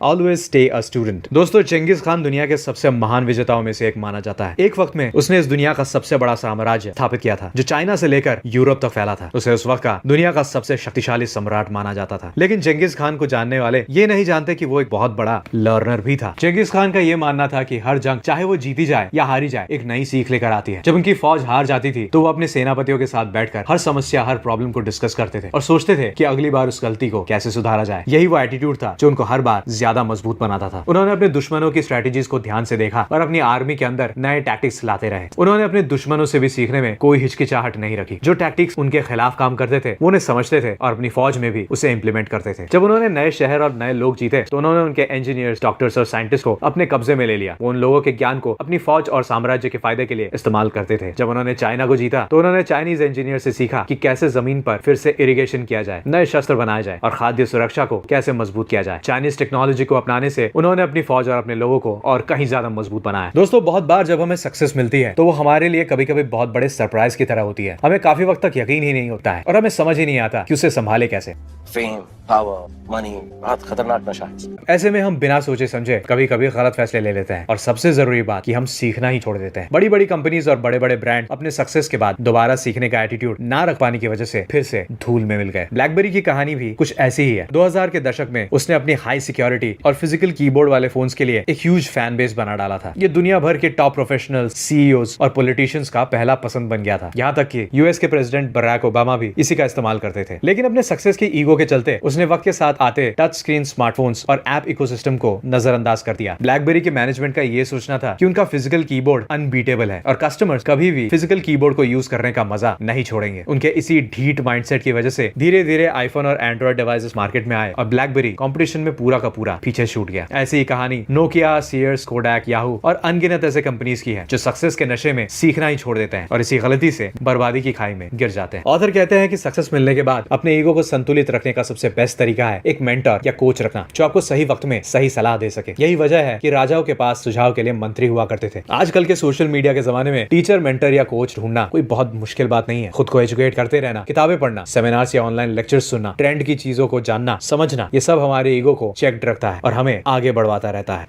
Always stay a student. दोस्तों, चेंगिस खान दुनिया के सबसे महान विजेताओं में से एक माना जाता है। एक वक्त में उसने इस दुनिया का सबसे बड़ा साम्राज्य स्थापित किया था, जो चाइना से लेकर यूरोप तक फैला था। उसे उस वक्त का दुनिया का सबसे शक्तिशाली सम्राट माना जाता था। लेकिन चेंगिस खान को जानने वाले ये नहीं जानते कि वो एक बहुत बड़ा लर्नर भी था। चेंगिस खान का ये मानना था कि हर जंग, चाहे वो जीती जाए या हारी जाए, एक नई सीख लेकर आती है। जब उनकी फौज हार जाती थी तो वो अपने सेनापतियों के साथ बैठकर हर समस्या, हर प्रॉब्लम को डिस्कस करते थे और सोचते थे कि अगली बार उस गलती को कैसे सुधारा जाए। यही वो एटीट्यूड था जो उनको हर बार ज्यादा मजबूत बनाता था। उन्होंने अपने दुश्मनों की स्ट्रेटेजीज को ध्यान से देखा और अपनी आर्मी के अंदर नए टैक्टिक्स लाते रहे। उन्होंने अपने दुश्मनों से भी सीखने में कोई हिचकिचाहट नहीं रखी। जो टैक्टिक्स उनके खिलाफ काम करते थे वो उन्हें समझते थे और अपनी फौज में भी उसे इंप्लीमेंट करते थे। जब उन्होंने नए शहर और नए लोग जीते तो उन्होंने उनके इंजीनियर्स, डॉक्टर्स और साइंटिस्ट को अपने कब्जे में ले लिया। वो उन लोगों के ज्ञान को अपनी फौज और साम्राज्य के फायदे के लिए इस्तेमाल करते थे। जब उन्होंने चाइना को जीता तो उन्होंने चाइनीज इंजीनियर से सीखा कि कैसे जमीन पर फिर से इरिगेशन किया जाए, नए शस्त्र बनाए जाए और खाद्य सुरक्षा को कैसे मजबूत किया जाए। चाइनीज टेक्नोलॉजी को अपनाने से उन्होंने अपनी फौज और अपने लोगों को और कहीं ज्यादा मजबूत बनाया। दोस्तों, बहुत बार जब हमें सक्सेस मिलती है तो वो हमारे लिए कभी कभी बहुत बड़े सरप्राइज की तरह होती है। हमें काफी वक्त तक यकीन ही नहीं होता है और हमें समझ ही नहीं आता कि उसे संभाले कैसे। फेम, पावर, मनी बहुत खतरनाक नशा है। ऐसे में हम बिना सोचे समझे कभी कभी गलत फैसले ले लेते हैं और सबसे जरूरी बात कि हम सीखना ही छोड़ देते हैं। बड़ी बड़ी कंपनीज और बड़े बड़े ब्रांड अपने सक्सेस के बाद दोबारा सीखने का एटीट्यूड ना रख पाने की वजह से फिर से धूल में मिल गए। ब्लैकबेरी की कहानी भी कुछ ऐसी ही है। 2000 के दशक में उसने अपनी हाई सिक्योरिटी और फिजिकल कीबोर्ड वाले फोन्स के लिए एक ह्यूज फैन बेस बना डाला था। ये दुनिया भर के टॉप प्रोफेशनल्स, सीईओज और पॉलिटिशियंस का पहला पसंद बन गया था। यहाँ तक कि यूएस के प्रेसिडेंट बराक ओबामा भी इसी का इस्तेमाल करते थे। लेकिन अपने सक्सेस की ईगो के चलते उसने वक्त के साथ आते टच स्क्रीन स्मार्टफोन्स और ऐप इकोसिस्टम को नजरअंदाज कर दिया। ब्लैकबेरी के मैनेजमेंट का ये सोचना था कि उनका फिजिकल कीबोर्ड अनबीटेबल है और कस्टमर्स कभी भी फिजिकल कीबोर्ड को यूज करने का मजा नहीं छोड़ेंगे। उनके इसी ढीठ माइंडसेट की वजह से धीरे धीरे आईफोन और एंड्रॉइड डिवाइसेस मार्केट में आए और ब्लैकबेरी कंपटीशन में पूरा का पूरा पीछे छूट गया। ऐसी ही कहानी नोकिया, सीयर्स, कोडैक, याहू और अनगिनत ऐसे कंपनीज की है जो सक्सेस के नशे में सीखना ही छोड़ देते हैं और इसी गलती से बर्बादी की खाई में गिर जाते हैं। ऑथर कहते हैं कि सक्सेस मिलने के बाद अपने ईगो को संतुलित रखने का सबसे बेस्ट तरीका है एक मेंटर या कोच रखना जो आपको सही वक्त में सही सलाह दे सके। यही वजह है कि राजाओं के पास सुझाव के लिए मंत्री हुआ करते थे। आजकल के सोशल मीडिया के जमाने में टीचर, मेंटर या कोच ढूंढना कोई बहुत मुश्किल बात नहीं है। खुद को एजुकेट करते रहना, किताबें पढ़ना, सेमिनार्स या ऑनलाइन लेक्चर्स सुनना, ट्रेंड की चीजों को जानना, समझना, ये सब हमारे ईगो को चेक्ड रखता है और हमें आगे बढ़वाता रहता है।